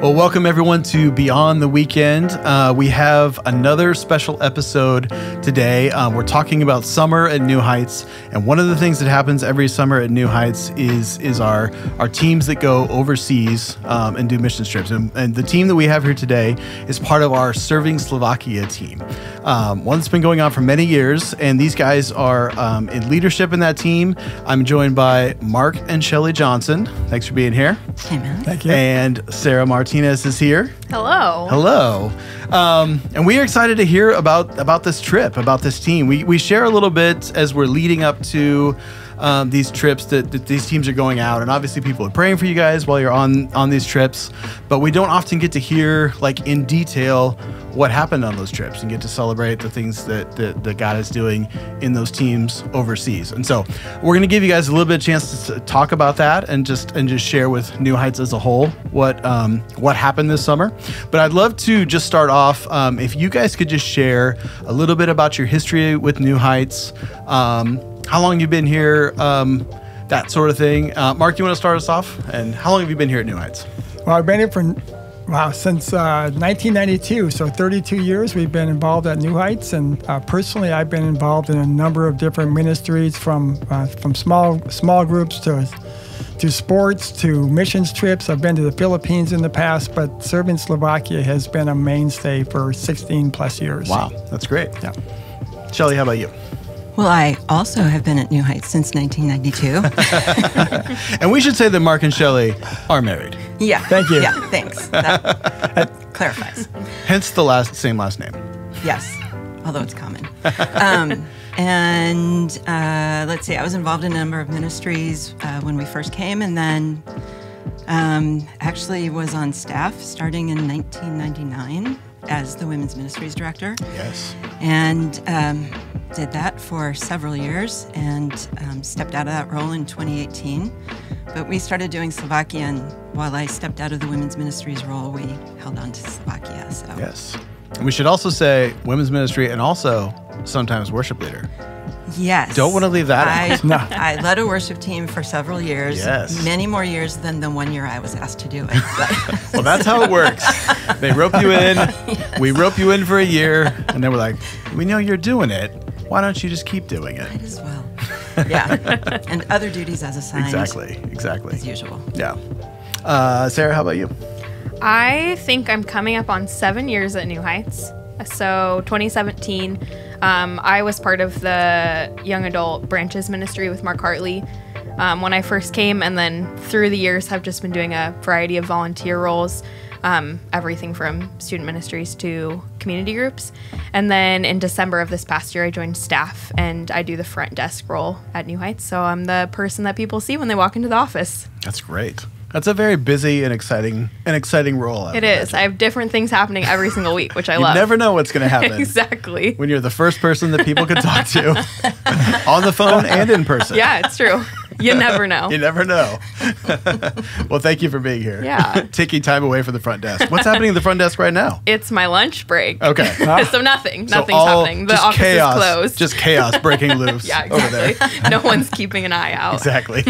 Well, welcome everyone to Beyond the Weekend. We have another special episode today. We're talking about summer at New Heights, and one of the things that happens every summer at New Heights is our teams that go overseas and do mission trips. And the team that we have here today is part of our Serving Slovakia team, one that's been going on for many years. And these guys are in leadership in that team. I'm joined by Mark and Shelly Johnson. Thanks for being here. Hey, man. Thank you. And Sarah Martinez is here. Hello. Hello. And we are excited to hear about this trip, about this team. We share a little bit as we're leading up to these trips that these teams are going out. And obviously people are praying for you guys while you're on these trips. But we don't often get to hear like in detail what happened on those trips and get to celebrate the things that God is doing in those teams overseas. And so we're going to give you guys a little bit of chance to talk about that and just share with New Heights as a whole what happened this summer. But I'd love to just start off, if you guys could just share a little bit about your history with New Heights, how long you've been here, that sort of thing. Mark, you want to start us off? And how long have you been here at New Heights? Well, I've been here since 1992, so 32 years we've been involved at New Heights, and personally I've been involved in a number of different ministries from small groups to sports to missions trips. I've been to the Philippines in the past, but serving Slovakia has been a mainstay for 16 plus years. Wow, that's great. Yeah. Shelly, how about you? Well, I also have been at New Heights since 1992. And we should say that Mark and Shelly are married. Yeah. Thank you. Yeah, thanks. That clarifies. Hence the same last name. Yes, although it's common. Let's see, I was involved in a number of ministries when we first came, and then actually was on staff starting in 1999 as the Women's Ministries Director. Yes. And did that for several years and stepped out of that role in 2018. But we started doing Slovakia, and while I stepped out of the Women's Ministries role, we held on to Slovakia. So. Yes. And we should also say women's ministry and also sometimes worship leader. Yes. Don't want to leave that out. No. I led a worship team for several years. Yes. Many more years than the 1 year I was asked to do it. Well, that's how it works. They rope you in. Yes. We rope you in for a year. And then we're like, we know you're doing it. Why don't you just keep doing it? Might as well. Yeah. And other duties as assigned. Exactly. As usual. Yeah. Sarah, how about you? I think I'm coming up on 7 years at New Heights. So 2017, I was part of the young adult branches ministry with Mark Hartley when I first came, and then through the years have just been doing a variety of volunteer roles, everything from student ministries to community groups. And then in December of this past year, I joined staff, and I do the front desk role at New Heights. So I'm the person that people see when they walk into the office. That's great. That's a very busy and exciting role. It is. I have different things happening every single week, which I love. You never know what's going to happen. Exactly. When you're the first person that people can talk to on the phone and in person. Yeah, it's true. You never know. You never know. Well, thank you for being here. Yeah. Taking time away from the front desk. What's happening at the front desk right now? It's my lunch break. Okay. So nothing's So happening. The office chaos, is closed. Just chaos breaking loose Yeah, over there. exactly. No one's keeping an eye out. Exactly.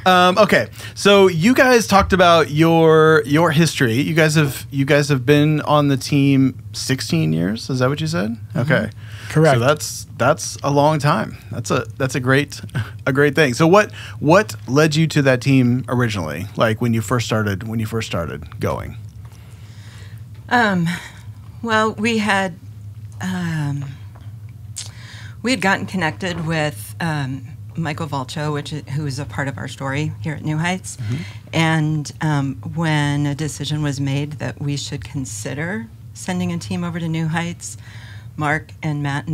Okay. So you guys talked about your history. You guys have been on the team 16 years. Is that what you said? Okay. Correct. So that's a long time. That's a great thing. So what led you to that team originally? Like when you first started going? Well, we had gotten connected with Michael Valcho, who is a part of our story here at New Heights. Mm-hmm. And when a decision was made that we should consider sending a team over to New Heights, Mark and Matt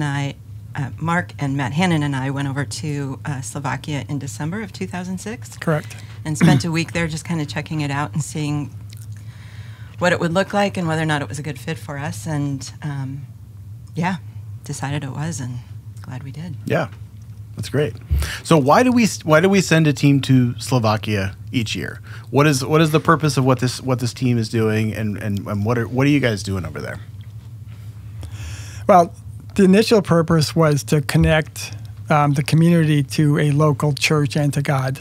Hannon and I went over to Slovakia in December of 2006. Correct. And spent a week there just kind of checking it out and seeing what it would look like and whether or not it was a good fit for us. And decided it was, and glad we did. Yeah, that's great. So why do we send a team to Slovakia each year? What is the purpose of what this team is doing, and what are you guys doing over there? Well, the initial purpose was to connect the community to a local church and to God.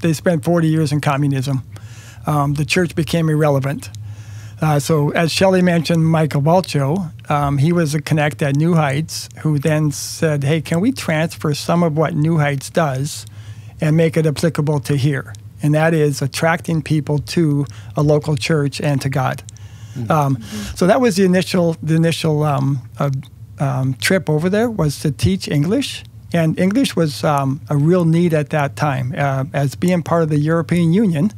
They spent 40 years in communism. the church became irrelevant. So as Shelly mentioned, Michael Balcho, he was a connect at New Heights who then said, hey, can we transfer some of what New Heights does and make it applicable to here? And that is attracting people to a local church and to God. So that was the initial trip over there, was to teach English. And English was a real need at that time. As being part of the European Union,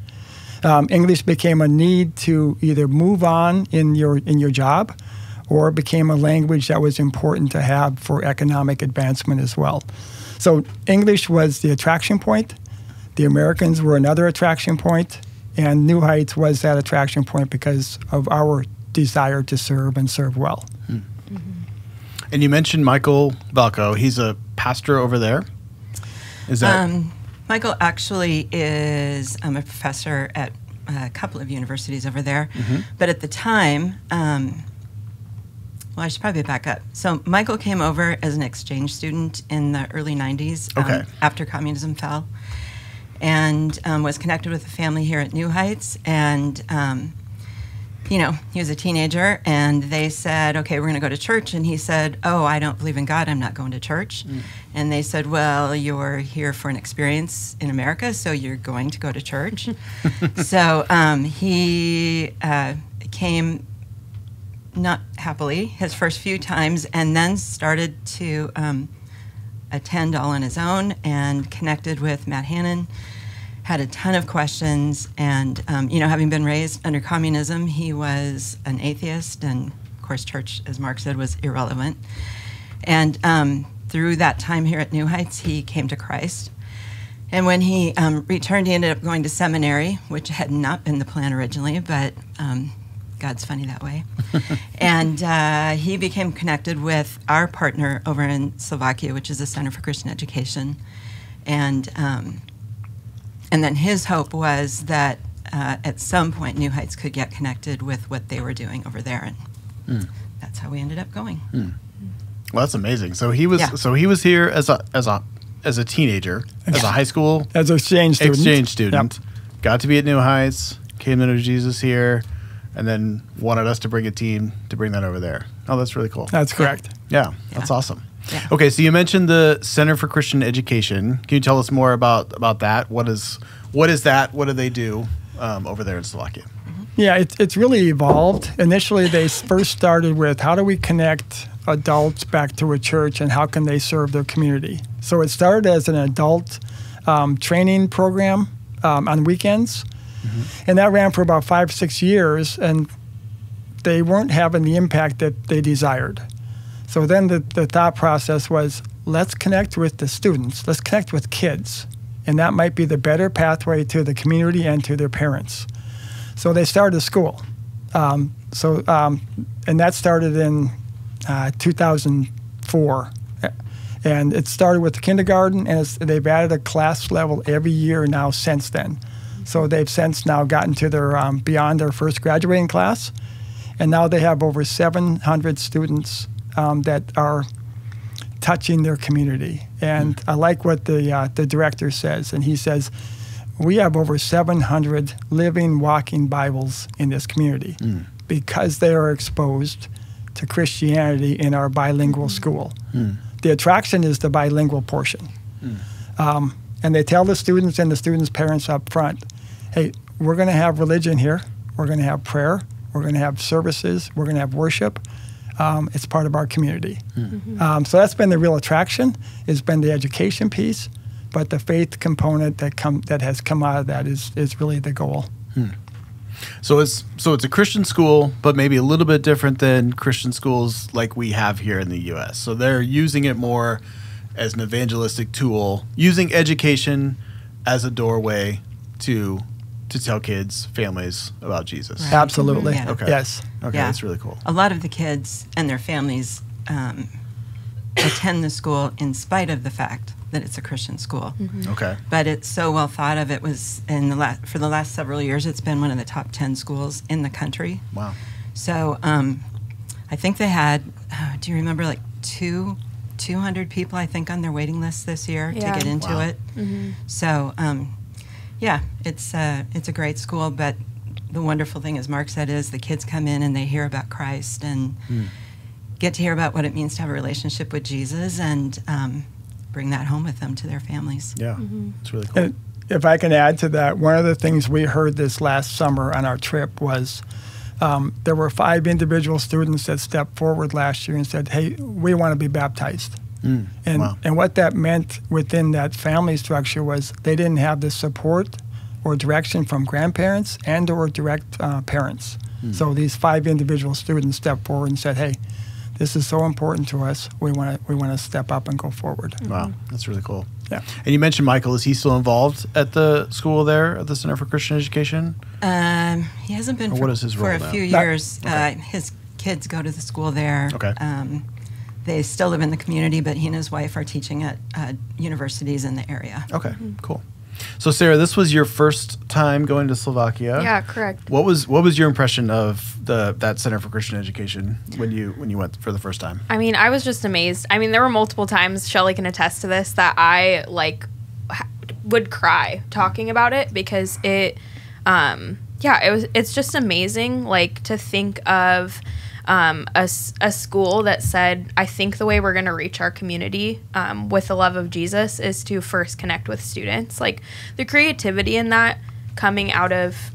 English became a need to either move on in your job, or it became a language that was important to have for economic advancement as well. So English was the attraction point. The Americans were another attraction point, and New Heights was that attraction point because of our desire to serve and serve well. And you mentioned Michael Balcho. He's a pastor over there. Is that... Michael actually is a professor at a couple of universities over there. But at the time, well, I should probably back up. So Michael came over as an exchange student in the early 90s after communism fell, and was connected with a family here at New Heights. And, you know, he was a teenager, and they said, okay, we're going to go to church. And he said, oh, I don't believe in God. I'm not going to church. And they said, well, you're here for an experience in America, so you're going to go to church. So he came, not happily, his first few times, and then started to attend all on his own and connected with Matt Hannon. Had a ton of questions, and you know, having been raised under communism, he was an atheist, and of course, church, as Mark said, was irrelevant. And through that time here at New Heights, he came to Christ. And when he returned, he ended up going to seminary, which had not been the plan originally, but God's funny that way. And he became connected with our partner over in Slovakia, which is the Center for Christian Education, and then his hope was that at some point New Heights could get connected with what they were doing over there, and that's how we ended up going. Well, that's amazing. So he was here as a teenager, as a high school as an exchange student. Yep. Got to be at New Heights, came to know Jesus here, and then wanted us to bring a team to bring that over there. Oh, that's really cool. That's correct. Yeah, that's awesome. Yeah. Okay, so you mentioned the Center for Christian Education. Can you tell us more about that? What is that? What do they do over there in Slovakia? Yeah, it's really evolved. Initially, they first started with how do we connect adults back to a church and how can they serve their community. So it started as an adult training program on weekends, and that ran for about 5-6 years, and they weren't having the impact that they desired. So then the thought process was, let's connect with the students, let's connect with kids, and that might be the better pathway to the community and to their parents. So they started a school. And that started in 2004. And it started with the kindergarten, and they've added a class level every year now since then. So they've since now gotten to their beyond their first graduating class, and now they have over 700 students that are touching their community. And I like what the director says, and he says, we have over 700 living, walking Bibles in this community because they are exposed to Christianity in our bilingual school. The attraction is the bilingual portion. And they tell the students and the students' parents up front, hey, we're going to have religion here, we're going to have prayer, we're going to have services, we're going to have worship. It's part of our community. So that's been the real attraction. It's been the education piece, but the faith component that has come out of that is really the goal. So it's a Christian school, but maybe a little bit different than Christian schools like we have here in the U.S. So they're using it more as an evangelistic tool, using education as a doorway to tell kids, families about Jesus. Right. Absolutely. Yeah. Okay. Yes. Okay, Yeah. that's really cool. A lot of the kids and their families attend the school in spite of the fact that it's a Christian school. Okay. But it's so well thought of. It was for the last several years, it's been one of the top 10 schools in the country. Wow. So I think they had, do you remember, like 200 people, I think, on their waiting list this year to get into Wow. it. So, Yeah, it's a great school, but the wonderful thing, as Mark said, is the kids come in and they hear about Christ and get to hear about what it means to have a relationship with Jesus and bring that home with them to their families. Yeah, it's really cool. And if I can add to that, one of the things we heard this last summer on our trip was there were 5 individual students that stepped forward last year and said, hey, we want to be baptized. And what that meant within that family structure was they didn't have the support or direction from grandparents and or direct parents. So these 5 individual students stepped forward and said, hey, this is so important to us. We want to step up and go forward. Wow, that's really cool. Yeah. And you mentioned Michael. Is he still involved at the school there, at the Center for Christian Education? He hasn't been what is his for role a now? few years. His kids go to the school there. Okay. They still live in the community, but he and his wife are teaching at universities in the area. Okay, cool. So Sarah, this was your first time going to Slovakia. Yeah, correct. What was your impression of that Center for Christian Education when you went for the first time? I mean, I was just amazed. I mean, there were multiple times, Shelly can attest to this, that I would cry talking about it because it's just amazing, to think of a school that said, I think the way we're going to reach our community with the love of Jesus is to first connect with students. The creativity in that coming out of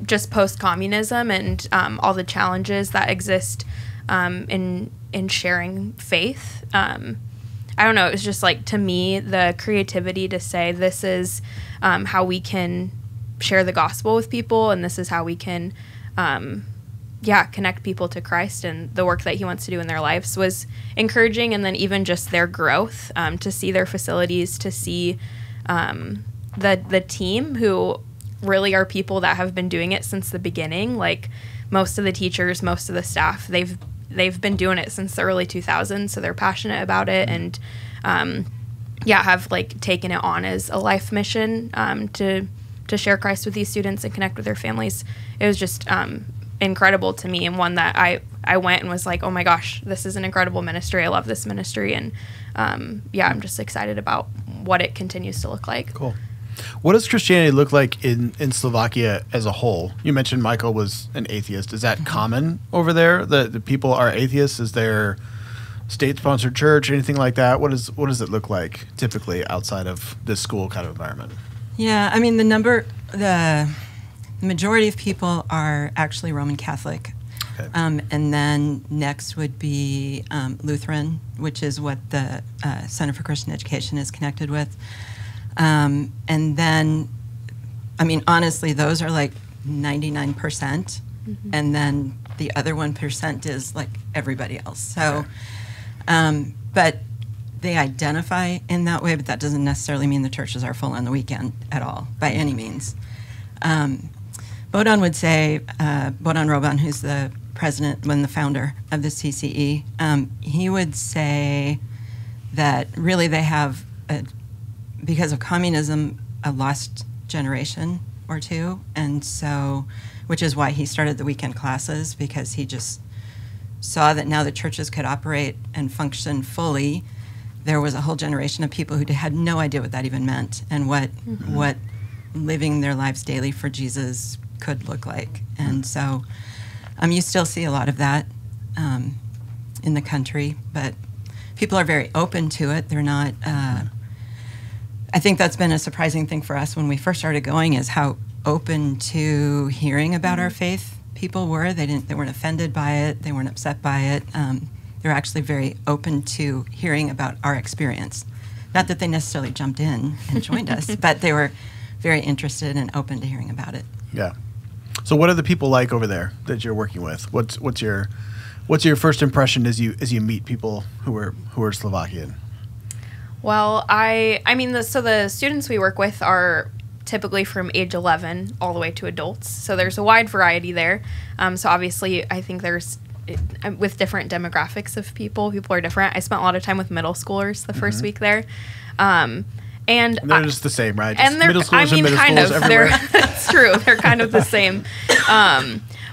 just post-communism and all the challenges that exist in sharing faith. I don't know, it was just to me, the creativity to say this is how we can share the gospel with people, and this is how we can connect people to Christ and the work that he wants to do in their lives was encouraging. And then even just their growth, to see their facilities, to see the team who really are people that have been doing it since the beginning. Most of the teachers, most of the staff, they've been doing it since the early 2000s, so they're passionate about it and have taken it on as a life mission to share Christ with these students and connect with their families. It was just incredible to me, and one that I went and was like, oh my gosh, this is an incredible ministry. I love this ministry, and I'm just excited about what it continues to look like. Cool. What does Christianity look like in Slovakia as a whole? You mentioned Michael was an atheist. Is that common over there? The people are atheists? Is there state-sponsored church, anything like that? What does it look like typically outside of this school kind of environment? Yeah, I mean, the majority of people are actually Roman Catholic. Okay. And then next would be Lutheran, which is what the Center for Christian Education is connected with. And then, I mean, honestly, those are 99%. And then the other 1% is everybody else. So, but they identify in that way, but that doesn't necessarily mean the churches are full on the weekend at all, by any means. Bodan would say, Bodan Roban, who's the president and the founder of the CCE, he would say that really they have, because of communism, a lost generation or two, and so, which is why he started the weekend classes, because he just saw that now the churches could operate and function fully. There was a whole generation of people who had no idea what that even meant and what living their lives daily for Jesus could look like. And so you still see a lot of that in the country, but people are very open to it. They're not, I think that's been a surprising thing for us when we first started going, is how open to hearing about our faith people were. They weren't offended by it. They weren't upset by it. They're actually very open to hearing about our experience. Not that they necessarily jumped in and joined us, but they were very interested and open to hearing about it. Yeah. So what are the people like over there that you're working with? What's your first impression as you meet people who are Slovakian? Well, so the students we work with are typically from age 11 all the way to adults. So there's a wide variety there. So obviously, I think there's, with different demographics of people are different. I spent a lot of time with middle schoolers the first week there. And they're just the same, right? And they're, middle schoolers and middle schools everywhere. It's true. They're kind of the same.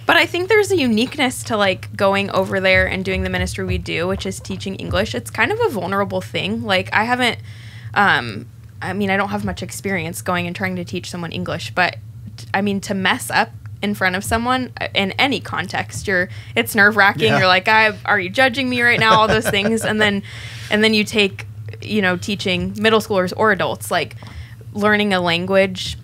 But I think there's a uniqueness to going over there and doing the ministry we do, which is teaching English. It's kind of a vulnerable thing. I I mean, I don't have much experience going and trying to teach someone English, but I mean, to mess up in front of someone in any context, it's nerve-wracking. Yeah. You're like, are you judging me right now? All those things. And then you take, teaching middle schoolers or adults, like learning a language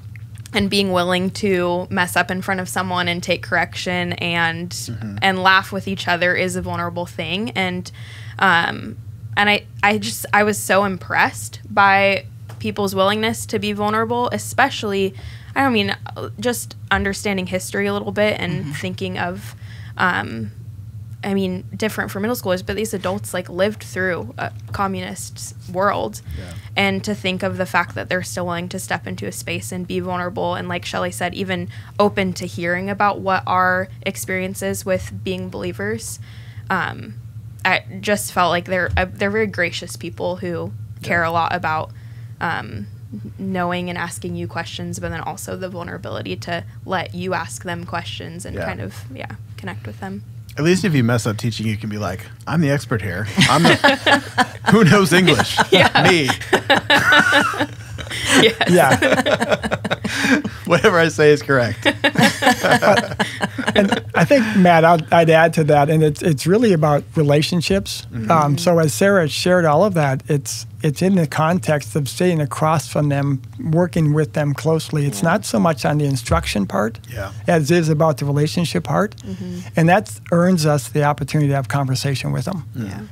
and being willing to mess up in front of someone and take correction and laugh with each other is a vulnerable thing. And I was so impressed by people's willingness to be vulnerable, especially, just understanding history a little bit and thinking of, different for middle schoolers, but these adults like lived through a communist world. Yeah. And to think of the fact that they're still willing to step into a space and be vulnerable. And like Shelly said, even open to hearing about what our experiences with being believers. I just felt like they're very gracious people who care a lot about knowing and asking you questions, but then also the vulnerability to let you ask them questions and kind of connect with them. At least if you mess up teaching, you can be like, I'm the expert here. Who knows English? Me. Yes. Yeah. Whatever I say is correct. And I think, Matt, I'd add to that, and it's really about relationships. So as Sarah shared all of that, it's in the context of sitting across from them, working with them closely. It's not so much on the instruction part as it is about the relationship part. And that earns us the opportunity to have conversation with them.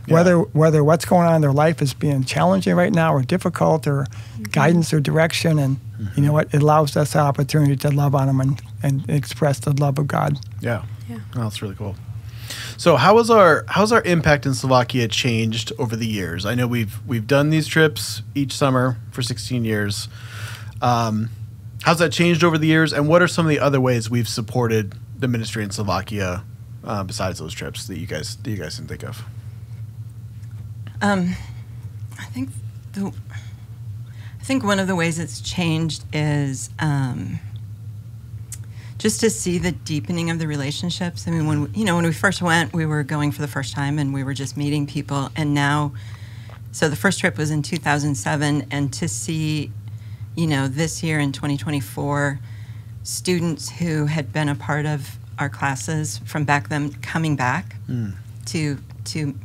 Whether what's going on in their life is being challenging right now or difficult or guidance or direction, and you know what, it allows us the opportunity to love on them and express the love of God. Yeah. Oh, that's really cool. So how's our impact in Slovakia changed over the years? I know we've done these trips each summer for 16 years. How's that changed over the years, and what are some of the other ways we've supported the ministry in Slovakia besides those trips that you guys can think of? I think one of the ways it's changed is just to see the deepening of the relationships. I mean, when we first went, we were going for the first time and we were just meeting people. And now, so the first trip was in 2007, and to see, this year in 2024, students who had been a part of our classes from back then coming back to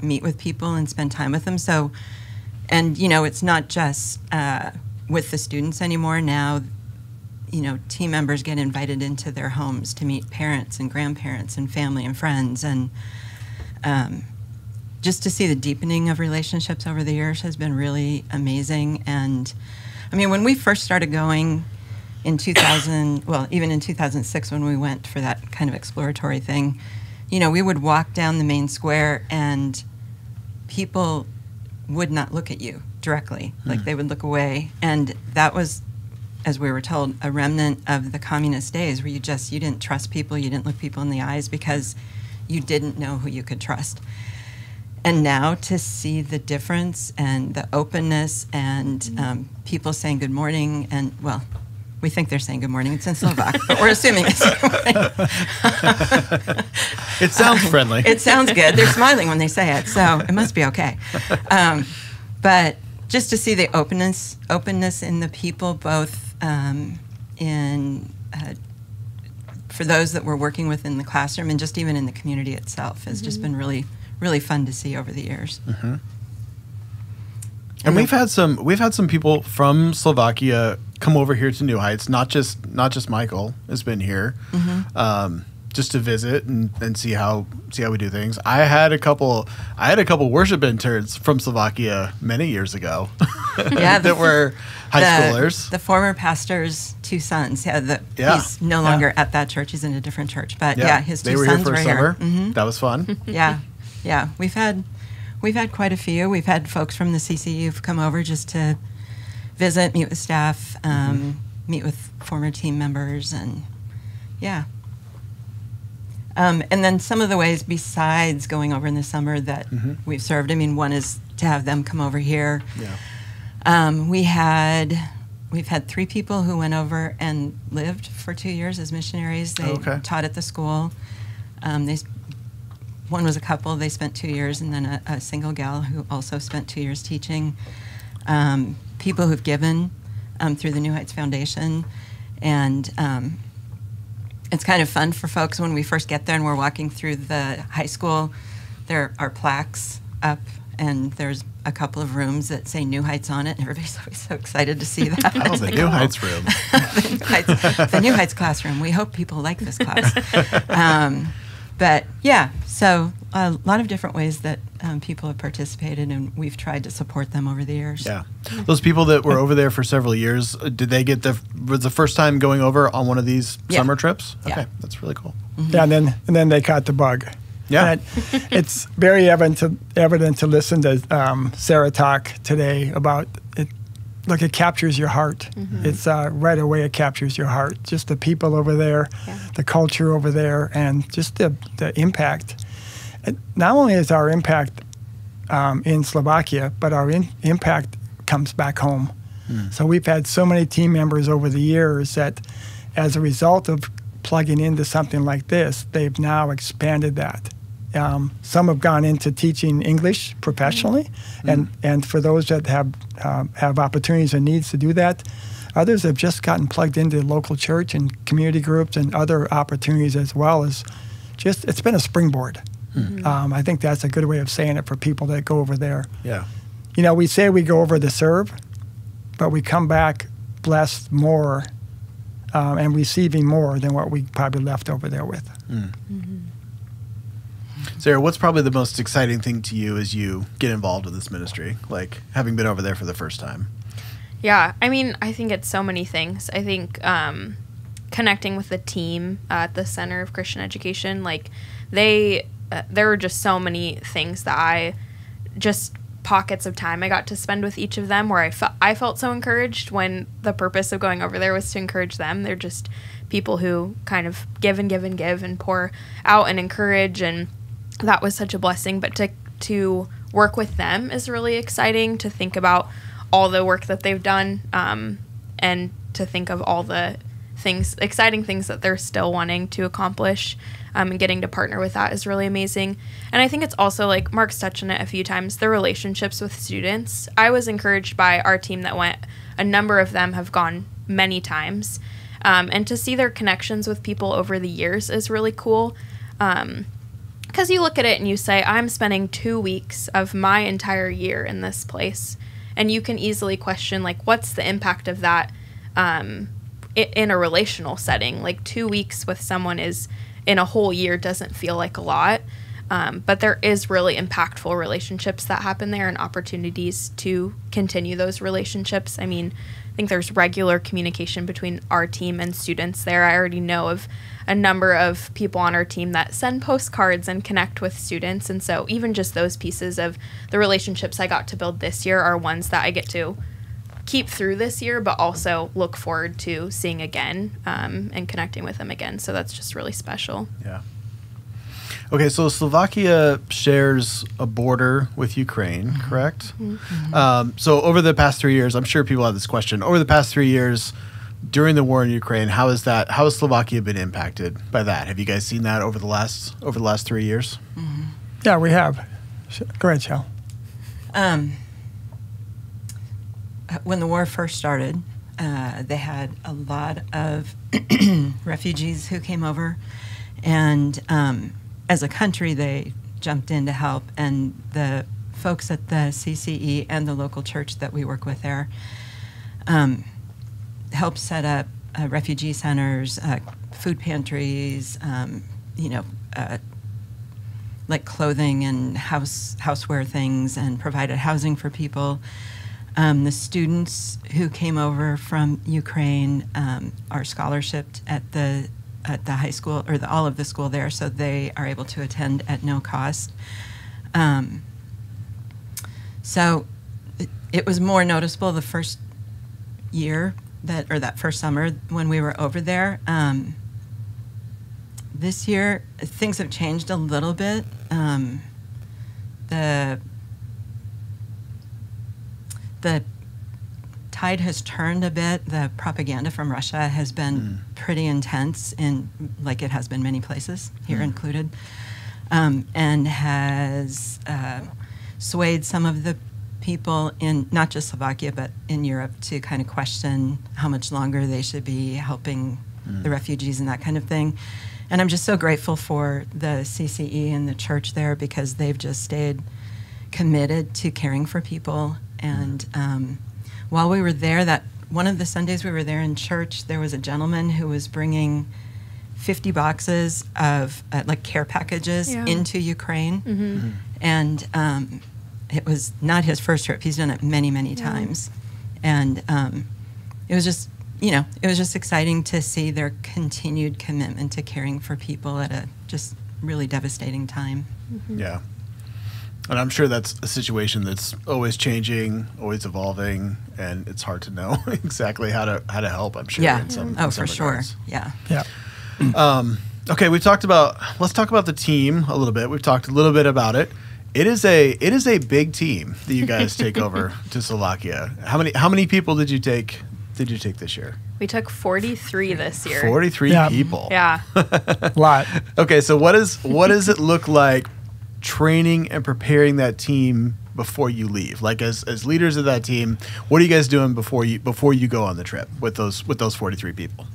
meet with people and spend time with them. So, and it's not just with the students anymore. Now, team members get invited into their homes to meet parents and grandparents and family and friends. And just to see the deepening of relationships over the years has been really amazing. And I mean, when we first started going in 2000, well, even in 2006 when we went for that kind of exploratory thing, we would walk down the main square and people would not look at you directly. Like they would look away. And that was, as we were told, a remnant of the communist days where you didn't trust people, you didn't look people in the eyes because you didn't know who you could trust. And now to see the difference and the openness and people saying good morning, and well, we think they're saying good morning. It's in Slovak, but we're assuming it's good morning. It sounds friendly. It sounds good. They're smiling when they say it, so it must be okay. But just to see the openness in the people, both for those that we're working with in the classroom and just even in the community itself, has just been really, really fun to see over the years. And we've had some people from Slovakia come over here to New Heights. Not just Michael has been here, just to visit and see how we do things. I had a couple worship interns from Slovakia many years ago. That were high schoolers. The former pastor's two sons. He's no longer at that church. He's in a different church. But his two sons were here. That was fun. Yeah. We've had quite a few. We've had folks from the CCU come over just to visit, meet with staff, meet with former team members, and and then some of the ways besides going over in the summer that we've served. I mean, one is to have them come over here. We've had 3 people who went over and lived for 2 years as missionaries. They taught at the school. One was a couple. They spent 2 years, and then a single gal who also spent 2 years teaching. People who've given through the New Heights Foundation. And it's kind of fun for folks when we first get there and we're walking through the high school. There are plaques up, and there's a couple of rooms that say New Heights on it, and everybody's always so excited to see that. Oh, the New Heights room. the New Heights classroom. We hope people like this class. But yeah, so a lot of different ways that people have participated, and we've tried to support them over the years. Yeah. Those people that were over there for several years, did they get was the first time going over on one of these summer trips? Yeah. Okay, that's really cool. Mm-hmm. Yeah, and then they caught the bug. Yeah. It's very evident to listen to Sarah talk today about it. Look, it captures your heart. Mm-hmm. It's right away it captures your heart. Just the people over there, the culture over there, and just the impact. And not only is our impact in Slovakia, but our impact comes back home. So we've had so many team members over the years that as a result of plugging into something like this, they've now expanded that. Some have gone into teaching English professionally, and for those that have opportunities and needs to do that, others have just gotten plugged into local church and community groups and other opportunities as well. As just it's been a springboard. I think that's a good way of saying it for people that go over there. Yeah. You know, we say we go over to serve, but we come back blessed more and receiving more than what we probably left over there with. Sarah, what's probably the most exciting thing to you as you get involved in this ministry, like having been over there for the first time? Yeah, I mean, I think it's so many things. I think connecting with the team at the Center of Christian Education, like there were just so many things that pockets of time I got to spend with each of them where I felt so encouraged when the purpose of going over there was to encourage them. They're just people who kind of give and give and give and pour out and encourage, and that was such a blessing. But to work with them is really exciting, to think about all the work that they've done, and to think of all the exciting things that they're still wanting to accomplish, and getting to partner with that is really amazing. And I think it's also, like Mark's touched on it a few times, the relationships with students. I was encouraged by our team that went. A number of them have gone many times, and to see their connections with people over the years is really cool. Because you look at it and you say, I'm spending 2 weeks of my entire year in this place. And you can easily question, like, what's the impact of that in a relational setting? Like, 2 weeks with someone in a whole year doesn't feel like a lot. But there is really impactful relationships that happen there and opportunities to continue those relationships. I mean, I think there's regular communication between our team and students there. I already know of a number of people on our team that send postcards and connect with students. And so even just those pieces of the relationships I got to build this year are ones that I get to keep through this year, but also look forward to seeing again, and connecting with them again. So that's just really special. Yeah. Okay, so Slovakia shares a border with Ukraine, correct? Mm-hmm. So over the past 3 years, I'm sure people have this question. Over the past 3 years, during the war in Ukraine, how has Slovakia been impacted by that? Have you guys seen that over the last 3 years? Mm-hmm. Yeah, we have. Go ahead, Shell. When the war first started, they had a lot of refugees who came over, and as a country, they jumped in to help, and the folks at the CCE and the local church that we work with there helped set up refugee centers, food pantries, like clothing and houseware things, and provided housing for people. The students who came over from Ukraine are scholarshiped at the high school, or all of the school there, so they are able to attend at no cost. So it was more noticeable the first year that first summer when we were over there. This year, things have changed a little bit. The tide has turned a bit. The propaganda from Russia has been pretty intense, like it has been many places, here included, and has swayed some of the people in not just Slovakia, but in Europe to kind of question how much longer they should be helping the refugees and that kind of thing. And I'm just so grateful for the CCE and the church there because they've just stayed committed to caring for people. And while we were there, that one of the Sundays we were there in church, there was a gentleman who was bringing 50 boxes of like care packages into Ukraine. And it was not his first trip. He's done it many, many times. And it was just, it was just exciting to see their continued commitment to caring for people at a just really devastating time. Yeah. And I'm sure that's a situation that's always changing, always evolving, and it's hard to know exactly how to help, I'm sure. Yeah. In some for regards. sure. Yeah. Yeah. Okay, let's talk about the team a little bit. We've talked a little bit about it. It is a big team that you guys take over to Slovakia. How many people did you take this year? We took 43 this year. 43 people. Yeah. A lot. Okay, so what does it look like training and preparing that team before you leave? Like as leaders of that team, what are you guys doing before you go on the trip with those 43 people?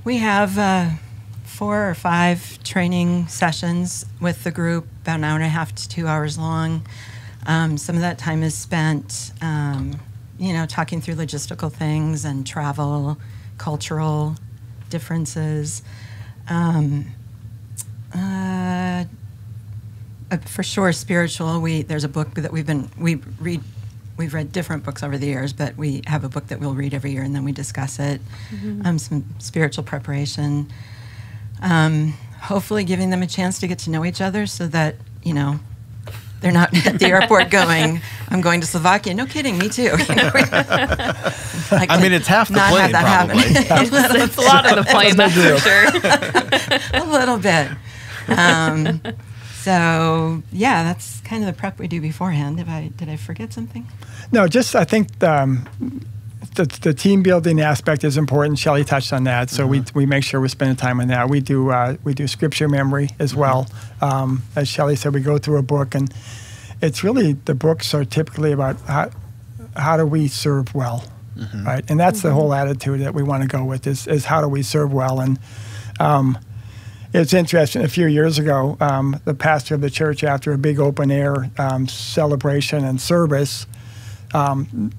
We have 4 or 5 training sessions with the group, about an hour and a half to 2 hours long. Some of that time is spent, talking through logistical things and travel, cultural differences. For sure, spiritual. There's a book that we've read different books over the years, but we have a book that we'll read every year and then we discuss it. Some spiritual preparation. Hopefully giving them a chance to get to know each other so that, they're not at the airport going, I'm going to Slovakia. No kidding, me too. It's half the plane, probably. It's a lot of the plane, that's for sure. A little bit. So, yeah, that's kind of the prep we do beforehand. Did I forget something? No, just I think the team building aspect is important. Shelly touched on that, so we make sure we're spending time on that. We do scripture memory as well. As Shelly said, we go through a book, and it's really the books are typically about how do we serve well, right? And that's the whole attitude that we want to go with is how do we serve well. And it's interesting. A few years ago, the pastor of the church, after a big open air celebration and service,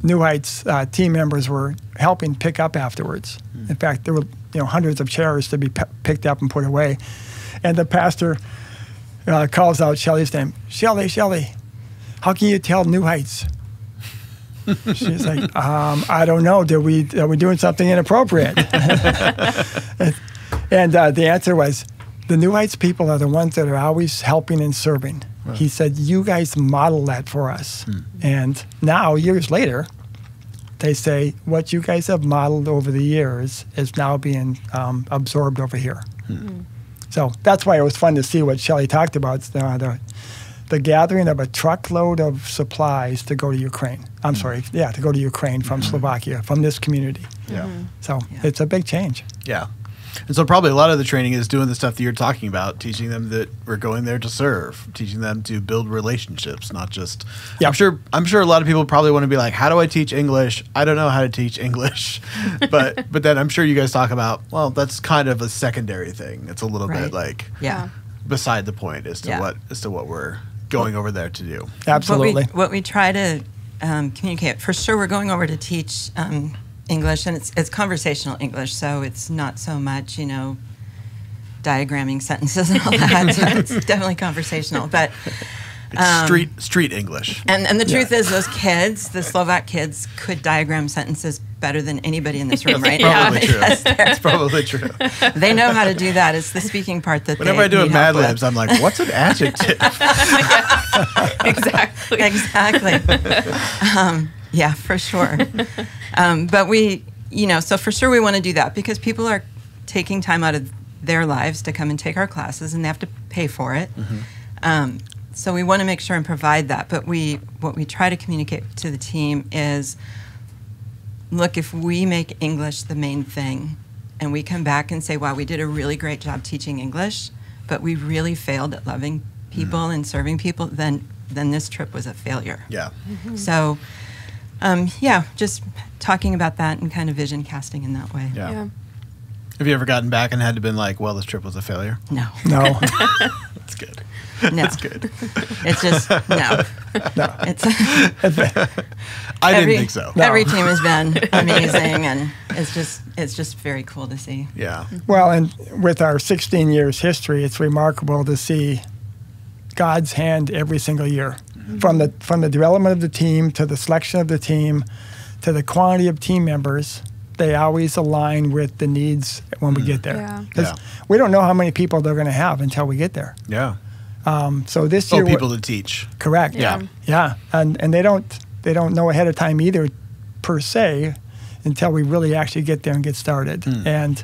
New Heights team members were helping pick up afterwards. In fact, there were hundreds of chairs to be picked up and put away. And the pastor calls out Shelly's name. Shelly, how can you tell New Heights? She's like, I don't know. Are we doing something inappropriate? And the answer was, the New Heights people are the ones that are always helping and serving. Right. He said, you guys model that for us. And now, years later, they say, what you guys have modeled over the years is now being absorbed over here. So that's why it was fun to see what Shelly talked about, the gathering of a truckload of supplies to go to Ukraine. To go to Ukraine from Slovakia, from this community. So it's a big change. Yeah. And so probably a lot of the training is doing the stuff that you're talking about, teaching them that we're going there to serve, teaching them to build relationships, not just. I'm sure a lot of people probably want to be like, how do I teach English? I don't know how to teach English, but then I'm sure you guys talk about, well, that's kind of a secondary thing. It's a little bit like beside the point as to what we're going over there to do. Absolutely. What we try to communicate, for sure, we're going over to teach English, and it's conversational English, so it's not so much, diagramming sentences and all that. So it's definitely conversational, but it's street English. And the truth is, those kids, the Slovak kids, could diagram sentences better than anybody in this room right now. It's probably true. They know how to do that. It's the speaking part that whenever I do a Mad Libs, I'm like, what's an adjective? Exactly. Yeah, for sure. But we, so for sure we want to do that because people are taking time out of their lives to come and take our classes, and they have to pay for it. So we want to make sure and provide that. But what we try to communicate to the team is, look, if we make English the main thing, and we come back and say, wow, we did a really great job teaching English, but we really failed at loving people and serving people, then then this trip was a failure. Yeah. So, just talking about that and kind of vision casting in that way. Yeah. Yeah. Have you ever gotten back and had to been like, well, this trip was a failure? No. No. That's good. No. That's good. It's just, no. No. It's I didn't think so. No. Every team has been amazing, and it's just very cool to see. Yeah. Well, and with our 16 years history, it's remarkable to see God's hand every single year, from the development of the team to the selection of the team to the quantity of team members. They always align with the needs when we get there. Yeah. 'Cause Yeah. we don't know how many people they're going to have until we get there. Yeah. So this year, people to teach. correct. Yeah. Yeah, and they don't know ahead of time either, per se, until we really actually get there and get started. And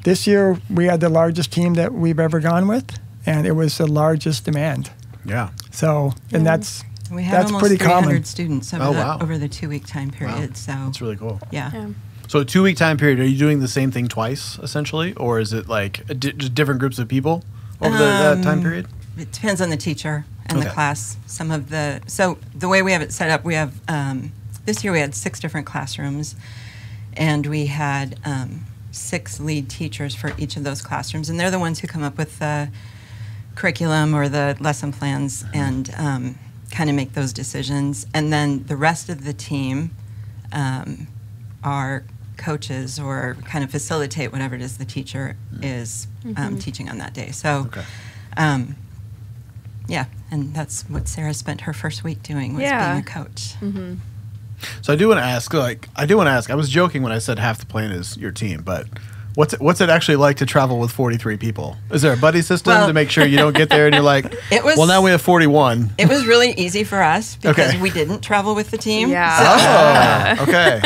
this year we had the largest team that we've ever gone with, and it was the largest demand. Yeah. So, and that's We had almost pretty 300 common. students Oh, wow. over the 2-week time period. So That's really cool. yeah. Yeah. So a 2-week time period, are you doing the same thing twice, essentially? Or is it like just different groups of people over that time period? It depends on the teacher and Okay. the class. So the way we have it set up, we have this year we had 6 different classrooms, and we had 6 lead teachers for each of those classrooms, and they're the ones who come up with the curriculum or the lesson plans and kind of make those decisions. And then the rest of the team are coaches or kind of facilitate whatever it is the teacher is teaching on that day. So. Okay. Yeah, and that's what Sarah spent her first week doing, was Yeah. being a coach. So I do want to ask, I was joking when I said half the plane is your team, but what's it actually like to travel with 43 people? Is there a buddy system Well- to make sure you don't get there and you're like, It was- well, now we have 41. It was really easy for us because Okay. we didn't travel with the team. Yeah. Oh, okay.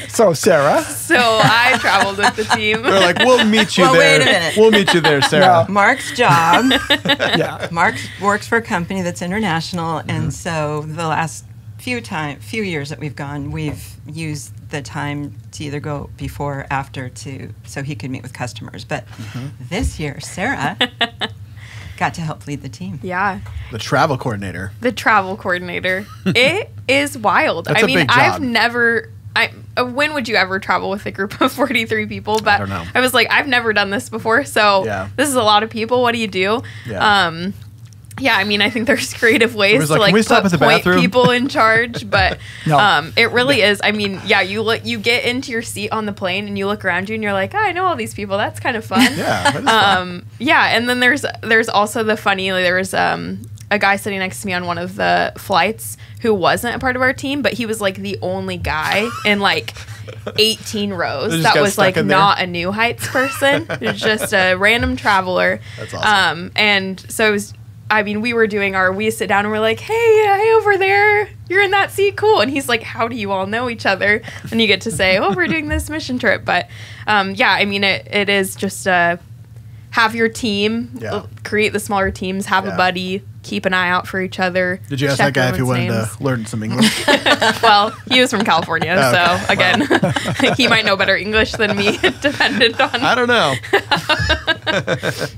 So Sarah, So I traveled with the team. They're like, we'll meet you Well, there. wait a minute. We'll meet you there, Sarah. No. Mark's job, yeah, Mark works for a company that's international, and so the last few years that we've gone, we've used the time to either go before or after so he could meet with customers. But this year, Sarah got to help lead the team. Yeah. The travel coordinator. The travel coordinator. It is wild. That's I a mean, big job. I've never. When would you ever travel with a group of 43 people? But don't know. I was like, I've never done this before, so Yeah. this is a lot of people. What do you do? Yeah. Yeah, I mean, I think there's creative ways Everybody's to like, like "Can we stop put at the point bathroom?" people in charge, but No. it really is. I mean, yeah, you get into your seat on the plane and you look around you and you're like, oh, I know all these people. That's kind of fun. Yeah, that is fun. Yeah, and then there's also the funny. There was a guy sitting next to me on one of the flights who wasn't a part of our team, but he was like the only guy in like 18 They rows just that got was stuck like in there? not a New Heights person. It was just a random traveler. That's awesome. And so it was. I mean, we sit down and we're like, hey, over there, you're in that seat, cool. And he's like, how do you all know each other? And you get to say, oh, we're doing this mission trip. But yeah, I mean, it is just have your team, Yeah. create the smaller teams, have Yeah. a buddy, keep an eye out for each other. Did you ask check that guy if he everyone's wanted names. to learn some English? Well, he was from California, Oh, okay. so again, he might know better English than me, dependent on. I don't know.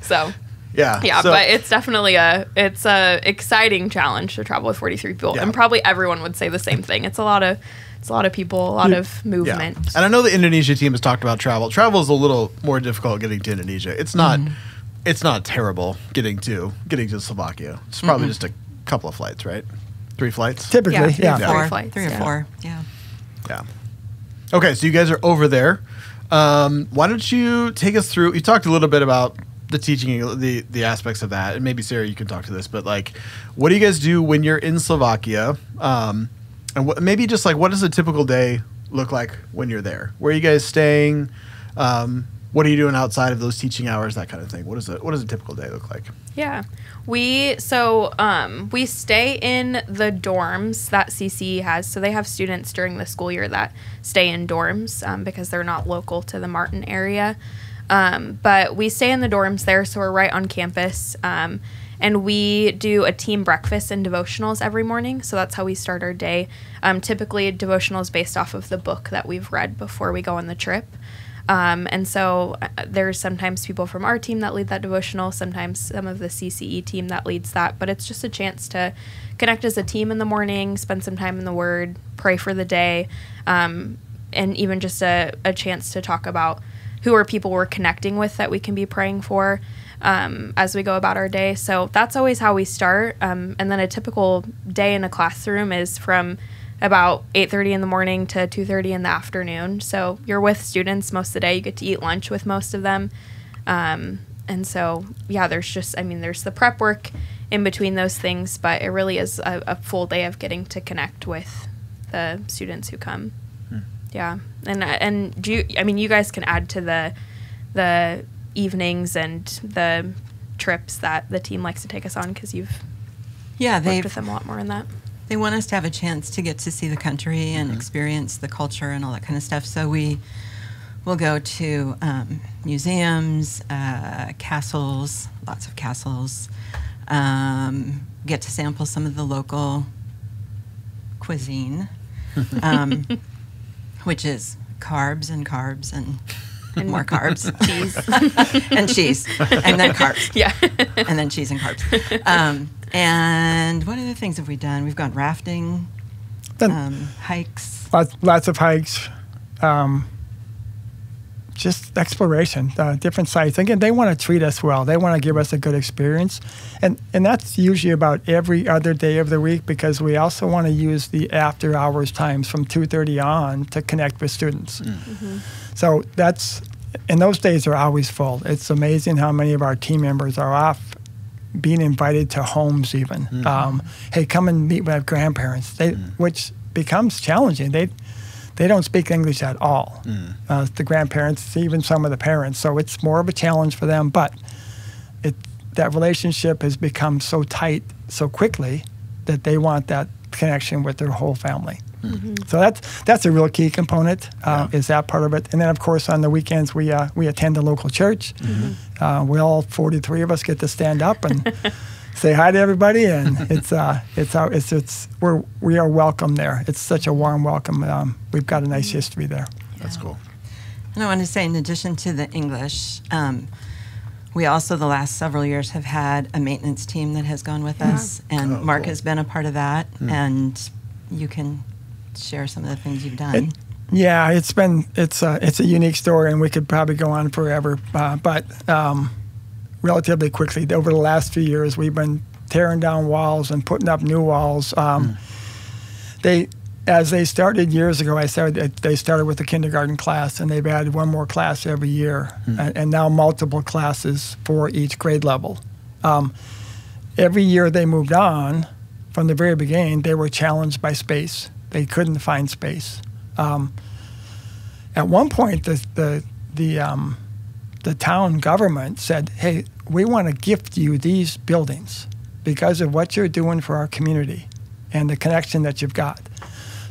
So. Yeah. Yeah, so- but it's definitely a exciting challenge to travel with 43 people, Yeah. and probably everyone would say the same thing. It's a lot of people, a lot of movement. Yeah. And I know the Indonesia team has talked about travel. Travel is a little more difficult getting to Indonesia. It's not it's not terrible getting to Slovakia. It's probably just a couple of flights, right? 3 flights? typically, three yeah. or four. flights, 3 or yeah. 4, yeah. Yeah. Okay, so you guys are over there. Why don't you take us through? You talked a little bit about the teaching, the aspects of that, and maybe Sarah, you can talk to this. But like, what do you guys do when you're in Slovakia? And maybe just like, what does a typical day look like when you're there? Where are you guys staying? What are you doing outside of those teaching hours? That kind of thing. What does a typical day look like? Yeah. We stay in the dorms that CCE has. So they have students during the school year that stay in dorms because they're not local to the Martin area. But we stay in the dorms there, so we're right on campus. And we do a team breakfast and devotionals every morning. So that's how we start our day. Typically, devotionals based off of the book that we've read before we go on the trip. And so there's sometimes people from our team that lead that devotional, sometimes some of the CCE team that leads that. But it's just a chance to connect as a team in the morning, spend some time in the Word, pray for the day, and even just a chance to talk about who are people we're connecting with that we can be praying for as we go about our day. So that's always how we start. And then a typical day in a classroom is from about 8:30 in the morning to 2:30 in the afternoon. So you're with students most of the day. You get to eat lunch with most of them. And so, yeah, there's the prep work in between those things, but it really is a full day of getting to connect with the students who come. Yeah. And you guys can add to the evenings and the trips that the team likes to take us on, because you've worked with them a lot more in that. They want us to have a chance to get to see the country and experience the culture and all that kind of stuff. So we will go to museums, castles, lots of castles, get to sample some of the local cuisine, which is carbs and carbs and more carbs. Cheese. And cheese. And then carbs. Yeah. And then cheese and carbs. And what other things have we done? We've gone rafting, hikes. Lots of hikes. Just exploration, different sites. Again, they want to treat us well. They want to give us a good experience. And that's usually about every other day of the week, because we also want to use the after hours times from 2:30 on to connect with students. So and those days are always full. It's amazing how many of our team members are off being invited to homes even. Hey, come and meet with grandparents, which becomes challenging. They don't speak English at all, the grandparents, even some of the parents. So it's more of a challenge for them. But that relationship has become so tight so quickly that they want that connection with their whole family. So that's a real key component, is that part of it. And then, of course, on the weekends, we attend a local church. We all 43 of us get to stand up and say hi to everybody, and we are welcome there. It's such a warm welcome. We've got a nice history there. That's cool. And I want to say, in addition to the English, we also, the last several years, have had a maintenance team that has gone with us, and Mark has been a part of that. And you can share some of the things you've done. It's a unique story, and we could probably go on forever. But relatively quickly, over the last few years, we've been tearing down walls and putting up new walls. As they started years ago, they started with the kindergarten class, and they've added one more class every year, and now multiple classes for each grade level. Every year they moved on, from the very beginning, they were challenged by space. They couldn't find space. At one point, the town government said, "Hey, we want to gift you these buildings because of what you're doing for our community and the connection that you've got."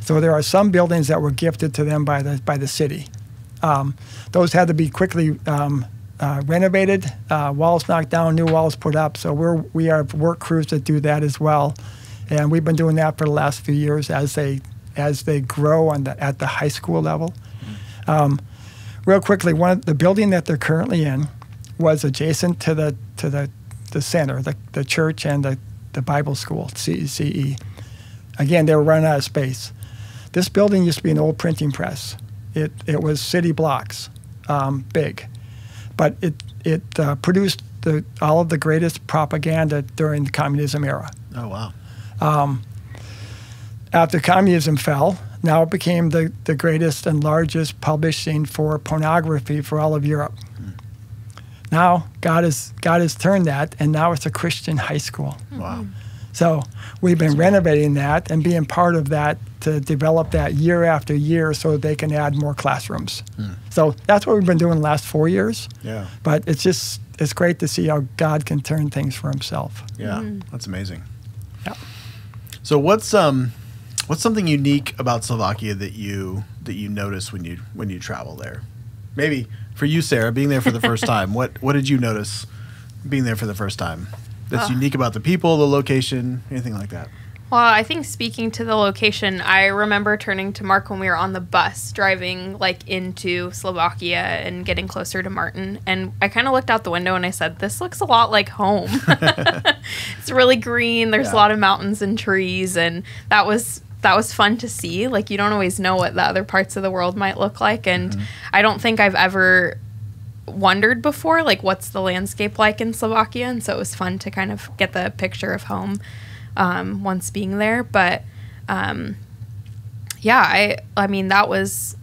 So there are some buildings that were gifted to them by the city. Those had to be quickly renovated, walls knocked down, new walls put up. So we have work crews that do that as well, and we've been doing that for the last few years as they grow at the high school level. Real quickly, the building that they're currently in was adjacent to the center, the church and the Bible school, CCE. Again, they were running out of space. This building used to be an old printing press. It was city blocks, big, but it produced all of the greatest propaganda during the communism era. Oh, wow. After communism fell, now it became the greatest and largest publishing for pornography for all of Europe. Now God has turned that, and now it's a Christian high school. Wow. So we've been renovating that and being part of that to develop that year after year so that they can add more classrooms. So that's what we've been doing the last 4 years. Yeah. But it's great to see how God can turn things for himself. Yeah, that's amazing. Yeah. So what's something unique about Slovakia that you notice when you travel there? Maybe for you, Sarah, being there for the first time, what did you notice being there for the first time that's unique about the people, the location, anything like that? Well, I think speaking to the location, I remember turning to Mark when we were on the bus driving like into Slovakia and getting closer to Martin. And I kind of looked out the window and I said, this looks a lot like home. It's really green. There's a lot of mountains and trees. And that was fun to see. Like, you don't always know what the other parts of the world might look like. And I don't think I've ever wondered before, like, what's the landscape like in Slovakia. And so it was fun to kind of get the picture of home once being there. But yeah, I mean, that was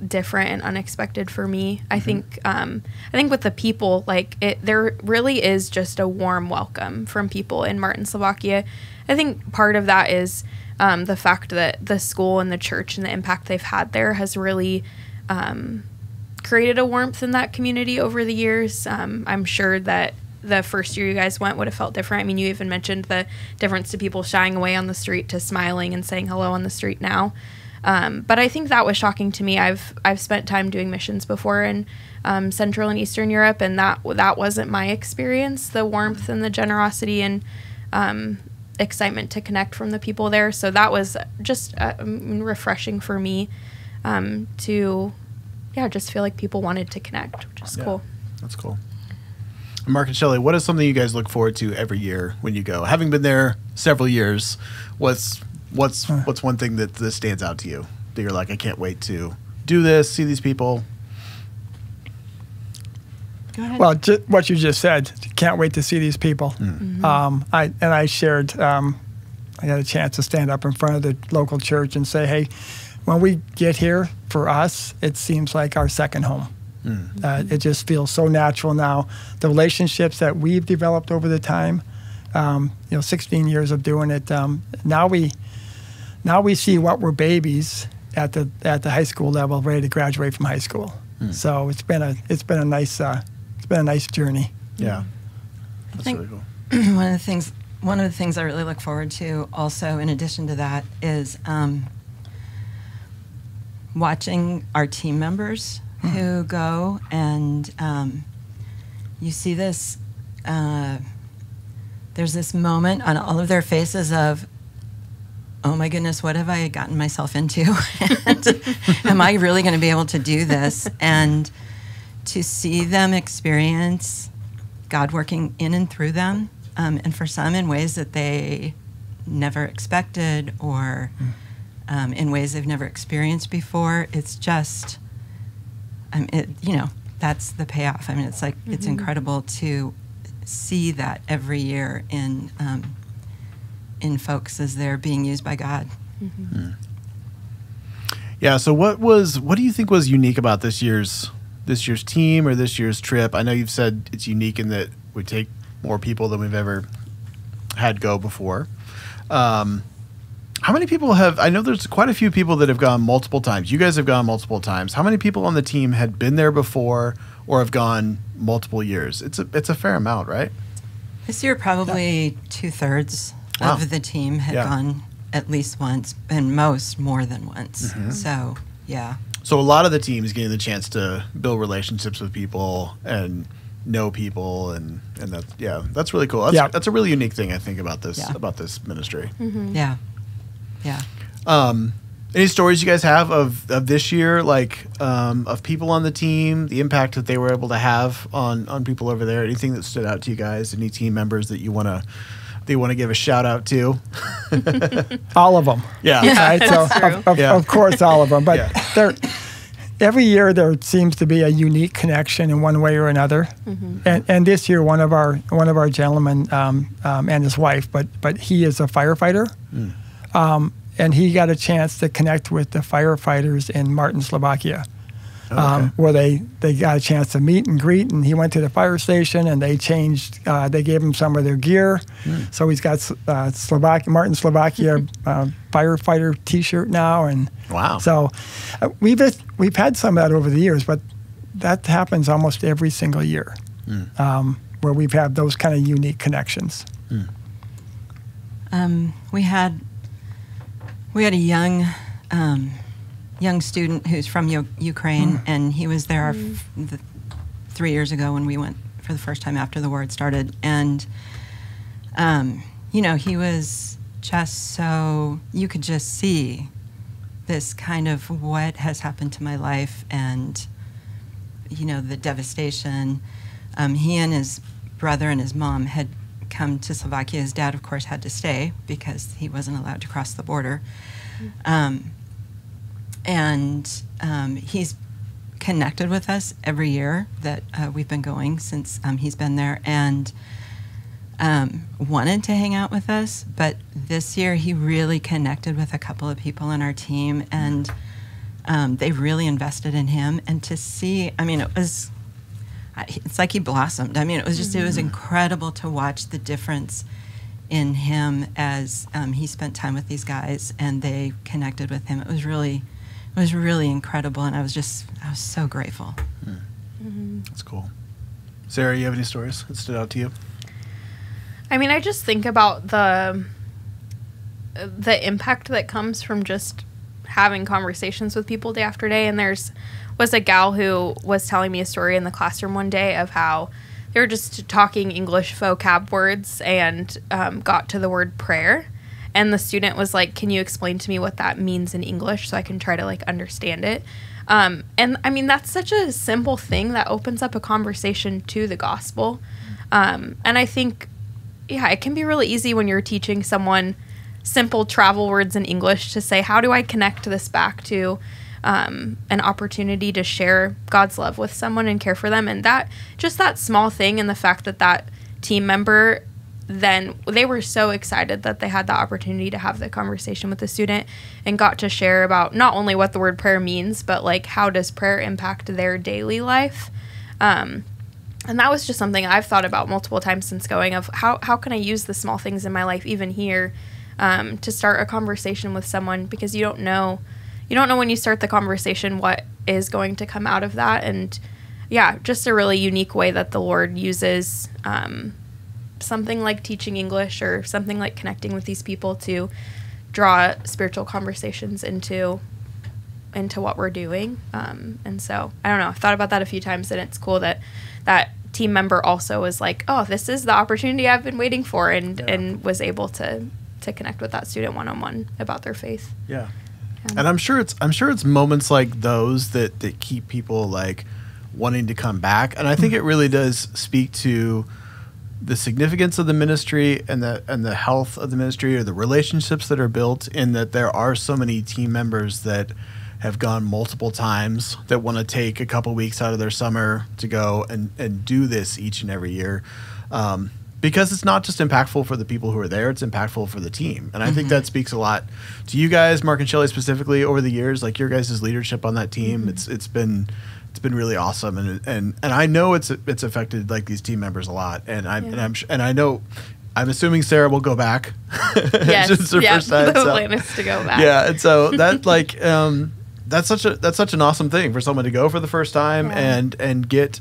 different and unexpected for me. I think with the people, like, there really is just a warm welcome from people in Martin, Slovakia. I think part of that is the fact that the school and the church and the impact they've had there has really created a warmth in that community over the years. I'm sure that the first year you guys went would have felt different. I mean, you even mentioned the difference to people shying away on the street to smiling and saying hello on the street now. But I think that was shocking to me. I've spent time doing missions before in Central and Eastern Europe, and that wasn't my experience, the warmth and the generosity and excitement to connect from the people there. So that was just refreshing for me to just feel like people wanted to connect, which is cool. That's cool. Mark and Shelly, what is something you guys look forward to every year when you go? Having been there several years, what's one thing that stands out to you that you're like, I can't wait to do this, see these people? Go ahead. Well, what you just said, can't wait to see these people. I shared, I had a chance to stand up in front of the local church and say, hey, when we get here, for us, it seems like our second home. It just feels so natural now. The relationships that we've developed over the time, 16 years of doing it. Now we see what were babies at the high school level, ready to graduate from high school. So it's been a nice journey. Yeah, I think really cool. one of the things I really look forward to, also in addition to that, is watching our team members who go, and you see this, there's this moment on all of their faces of, oh my goodness, what have I gotten myself into? And am I really going to be able to do this? And to see them experience God working in and through them, and for some in ways that they never expected, or in ways they've never experienced before, it's just, that's the payoff. I mean, it's like, it's incredible to see that every year in folks as they're being used by God. Yeah. So what do you think was unique about this year's team or this year's trip? I know you've said it's unique in that we take more people than we've ever had go before. How many people I know there's quite a few people that have gone multiple times. You guys have gone multiple times. How many people on the team had been there before or have gone multiple years? It's a fair amount, right? This year, probably 2/3 of the team had gone at least once, and most more than once. So, yeah. So a lot of the team is getting the chance to build relationships with people and know people, and that's really cool. That's a really unique thing, I think, about this ministry. Yeah. Any stories you guys have of this year, like of people on the team, the impact that they were able to have on people over there? Anything that stood out to you guys? Any team members that you want to give a shout out to? All of them. Yeah. Right? So of course, all of them. But every year there seems to be a unique connection in one way or another. And this year, one of our gentlemen and his wife, but he is a firefighter. And he got a chance to connect with the firefighters in Martin, Slovakia, where they got a chance to meet and greet. And he went to the fire station, and they gave him some of their gear. So he's got Martin, Slovakia firefighter T-shirt now. And wow! So we've had some of that over the years, but that happens almost every single year, where we've had those kind of unique connections. We had a young student who's from Ukraine, and he was there 3 years ago when we went for the first time after the war had started. And, he was just so you could just see this kind of what has happened to my life and, you know, the devastation. He and his brother and his mom had come to Slovakia. His dad, of course, had to stay because he wasn't allowed to cross the border. He's connected with us every year that we've been going since he's been there, and wanted to hang out with us. But this year he really connected with a couple of people on our team, and they really invested in him. And to see, I mean, it's like he blossomed. I mean, it was just, it was incredible to watch the difference in him as he spent time with these guys and they connected with him. It was really incredible, and I was so grateful. That's cool. Sarah, you have any stories that stood out to you? I mean, I just think about the impact that comes from just having conversations with people day after day. And was a gal who was telling me a story in the classroom one day of how they were just talking English vocab words and got to the word prayer. And the student was like, can you explain to me what that means in English so I can try to like understand it? And I mean, that's such a simple thing that opens up a conversation to the gospel. And I think, yeah, it can be really easy when you're teaching someone simple travel words in English to say, how do I connect this back to an opportunity to share God's love with someone and care for them? And that small thing, and the fact that team member, then they were so excited that they had the opportunity to have the conversation with the student and got to share about not only what the word prayer means, but like how does prayer impact their daily life. And that was just something I've thought about multiple times since going, of how can I use the small things in my life, even here, to start a conversation with someone, because you don't know when you start the conversation what is going to come out of that. And yeah, just a really unique way that the Lord uses something like teaching English or something like connecting with these people to draw spiritual conversations into what we're doing. And so, I don't know, I've thought about that a few times, and it's cool that team member also was like, oh, this is the opportunity I've been waiting for, and was able to connect with that student one-on-one about their faith. Yeah. And I'm sure it's moments like those that keep people like wanting to come back. And I think it really does speak to the significance of the ministry and the health of the ministry, or the relationships that are built, in that there are so many team members that have gone multiple times, that want to take a couple weeks out of their summer to go and do this each and every year. Because it's not just impactful for the people who are there, it's impactful for the team. And I think that speaks a lot to you guys, Mark and Shelly specifically, over the years, like your guys' leadership on that team. It's been really awesome, and I know it's affected like these team members a lot. And I know, I'm assuming Sarah will go back. Yes, it's her first time, the plan is to go back. Yeah, and so that like that's such an awesome thing for someone to go for the first time and get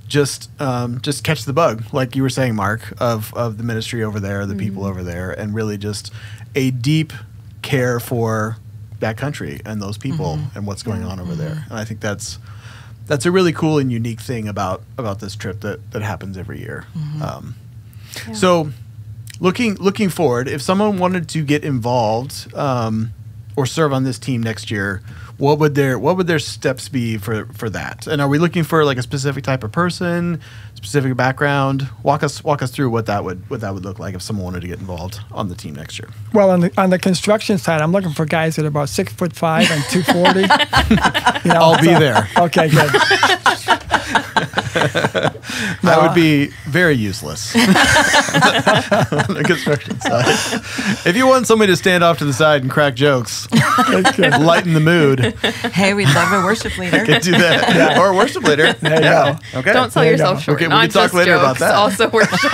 just catch the bug, like you were saying, Mark, of the ministry over there, the people over there, and really just a deep care for that country and those people and what's going on over there. And I think that's a really cool and unique thing about this trip that happens every year. So looking forward, if someone wanted to get involved or serve on this team next year, what would their steps be for that? And are we looking for like a specific type of person, specific background? Walk us through what that would look like if someone wanted to get involved on the team next year. Well, on the construction side, I'm looking for guys that are about 6'5" and 240. I'll be there. Okay, good. I would be very useless on the construction side. If you want somebody to stand off to the side and crack jokes, lighten the mood. Hey, we'd love a worship leader. I could do that. Or a worship leader. There you go. Okay. Don't sell yourself short. Okay, we Not can talk just later about jokes, that. Also worship.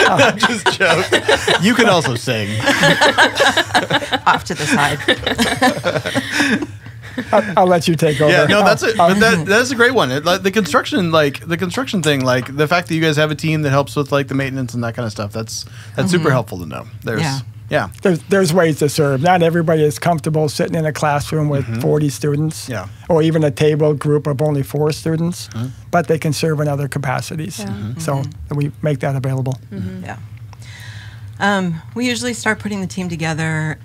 Not just jokes. You can also sing. Off to the side. I'll let you take over. Yeah, no, that's it. But that's a great one. The construction thing, like the fact that you guys have a team that helps with like the maintenance and that kind of stuff. That's super helpful to know. There's ways to serve. Not everybody is comfortable sitting in a classroom with 40 students, or even a table group of only 4 students, but they can serve in other capacities. So we make that available. Yeah. We usually start putting the team together.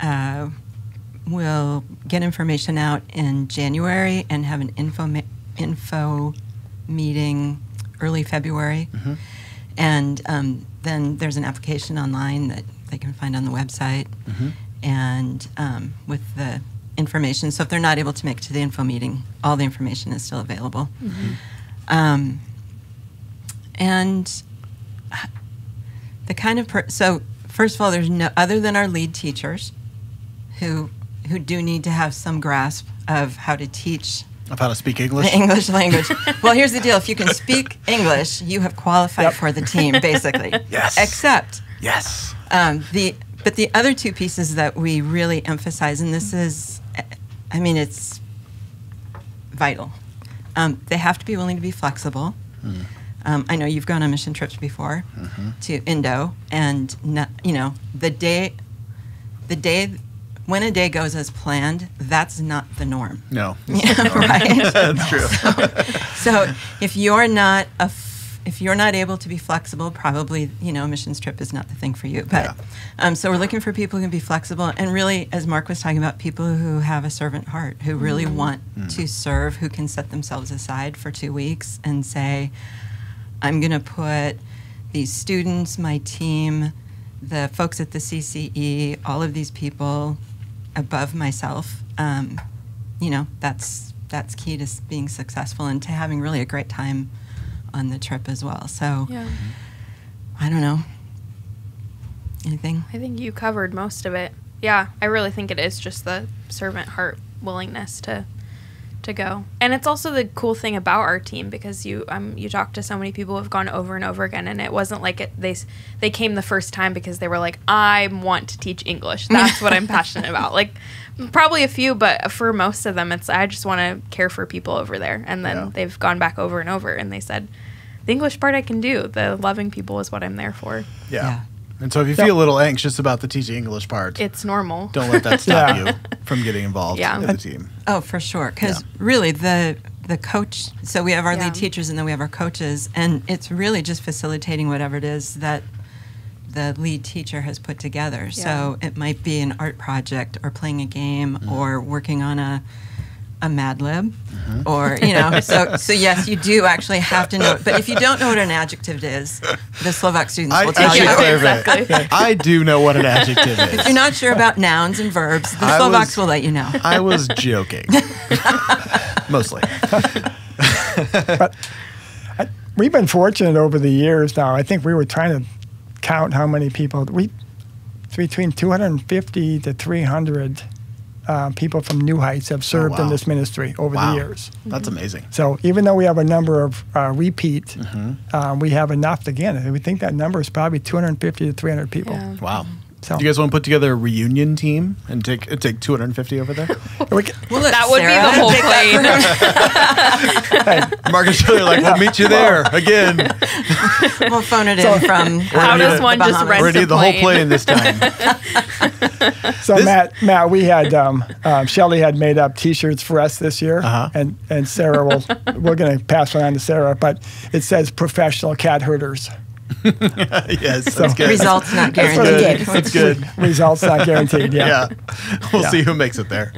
We'll get information out in January and have an info meeting early February. And then there's an application online that they can find on the website and with the information. So if they're not able to make it to the info meeting, all the information is still available. And the kind of so first of all, there's no other than our lead teachers who do need to have some grasp of how to teach Of how to speak English? the English language. Well, here's the deal. If you can speak English, you have qualified for the team, basically. Yes. Except Yes. but the other two pieces that we really emphasize, and this is, I mean, it's vital. They have to be willing to be flexible. I know you've gone on mission trips before to Indo, and the day when a day goes as planned, that's not the norm. No. Right? That's true. So if you're not able to be flexible, probably a missions trip is not the thing for you. But so we're looking for people who can be flexible, and really, as Mark was talking about, people who have a servant heart, who really want to serve, who can set themselves aside for 2 weeks and say, I'm going to put these students, my team, the folks at the CCE, all of these people above myself. That's key to being successful and to having really a great time on the trip as well. So, I don't know. Anything? I think you covered most of it. Yeah, I really think it is just the servant heart willingness to go. And it's also the cool thing about our team, because you talk to so many people who have gone over and over again, and it wasn't like they came the first time because they were like, I want to teach English. That's what I'm passionate about. Like, probably a few, but for most of them, it's I just want to care for people over there. And then they've gone back over and over, and they said, the English part I can do. The loving people is what I'm there for. Yeah. And so if you feel a little anxious about the teaching English part, it's normal. Don't let that stop you from getting involved with the team. Oh, for sure. Because really the coach, so we have our lead teachers and then we have our coaches, and it's really just facilitating whatever it is that the lead teacher has put together. So it might be an art project or playing a game or working on a Mad Lib or, so yes, you do actually have to know. But if you don't know what an adjective is, the Slovak students will tell you. Exactly. I do know what an adjective is. If you're not sure about nouns and verbs, the Slovaks will let you know. I was joking. Mostly. But we've been fortunate over the years now. I think we were trying to count how many people. Between 250 to 300 people from New Heights have served in this ministry over the years. That's amazing. So even though we have a number of repeat, we have enough again. We think that number is probably 250 to 300 people. Yeah. Wow. So. Do you guys want to put together a reunion team and take 250 over there? That would be the whole Hey, Mark and Shelly are like, we'll meet you there again. We'll phone it in from how does one just rent We're going to need the whole plane this time. So Matt, we had Shelly had made up T-shirts for us this year, and Sarah we're going to pass one on to Sarah, but it says professional cat herders. Yes, that's good. Results not guaranteed. That's good. Results not guaranteed. Yeah. We'll see who makes it there.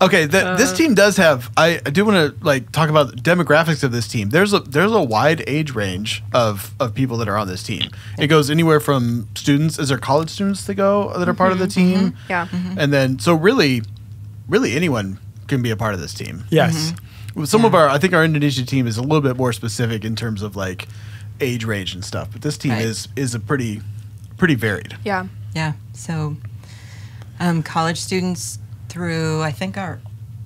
Okay, this team does have. I do want to talk about the demographics of this team. There's a wide age range of people that are on this team. It goes anywhere from students. Is there college students that are part of the team? Yeah. And then so really anyone can be a part of this team. Yes. Some of I think our Indonesia team is a little bit more specific in terms of age range and stuff, but this team is a pretty varied. Yeah. Yeah. So college students through, I think our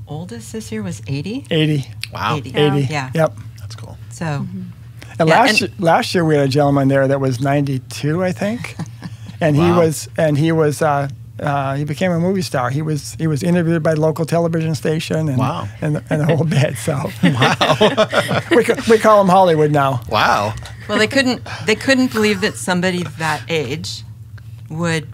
oldest this year was 80. 80. Wow. 80. Yeah. Yep. That's cool. So. And last year we had a gentleman there that was 92, I think, and he became a movie star. He was interviewed by the local television station and the whole bit. So we call him Hollywood now. Wow. Well, they couldn't believe that somebody that age would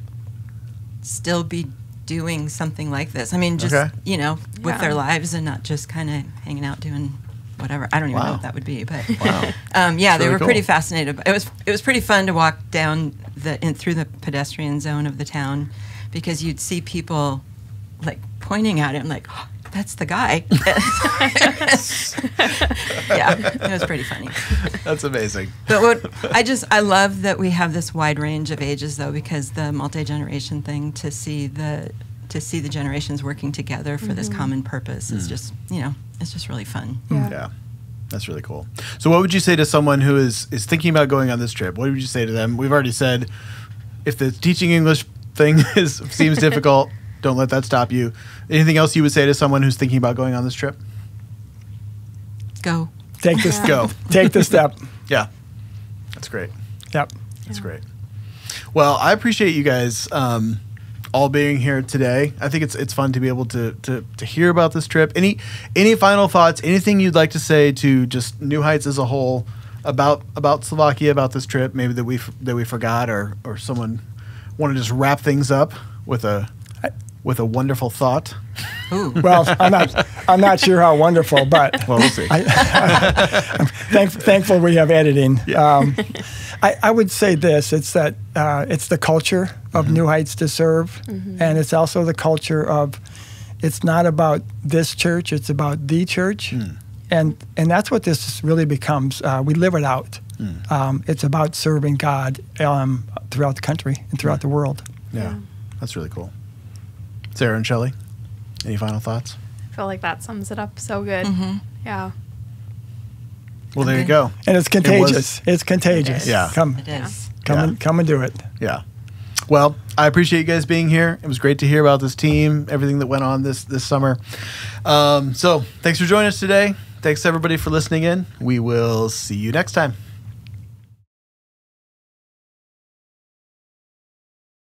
still be doing something like this. I mean, just with their lives and not just kind of hanging out doing whatever. I don't even know what that would be, but they were pretty fascinated. It was pretty fun to walk down through the pedestrian zone of the town, because you'd see people like pointing at him like, oh, that's the guy. Yeah, it was pretty funny. That's amazing. But I love that we have this wide range of ages, though, because the multi-generation thing, to see the generations working together for this common purpose is just, it's just really fun. Yeah. That's really cool. So what would you say to someone who is thinking about going on this trip? What would you say to them? We've already said, if the teaching English thing seems difficult, don't let that stop you. Anything else you would say to someone who's thinking about going on this trip? Go. Take this. Go. Take the step. Yeah. That's great. Yep. That's great. Well, I appreciate you guys all being here today. I think it's fun to be able to hear about this trip. Any final thoughts? Anything you'd like to say to just New Heights as a whole about Slovakia, about this trip? Maybe that we forgot, or someone want to just wrap things up with a wonderful thought. Ooh. Well, I'm not sure how wonderful, but Well, we'll see. I'm thankful we have editing. Yeah. I would say this: it's that it's the culture of New Heights to serve, and it's also the culture of it's not about this church; it's about the church, and that's what this really becomes. We live it out. It's about serving God throughout the country and throughout the world. Yeah, that's really cool. Sarah and Shelly, any final thoughts? I feel like that sums it up so good. Yeah. Well, there you go. And it's contagious. It's contagious. Yeah. It is. Come and do it. Yeah. Well, I appreciate you guys being here. It was great to hear about this team, everything that went on this summer. So thanks for joining us today. Thanks everybody for listening in. We will see you next time.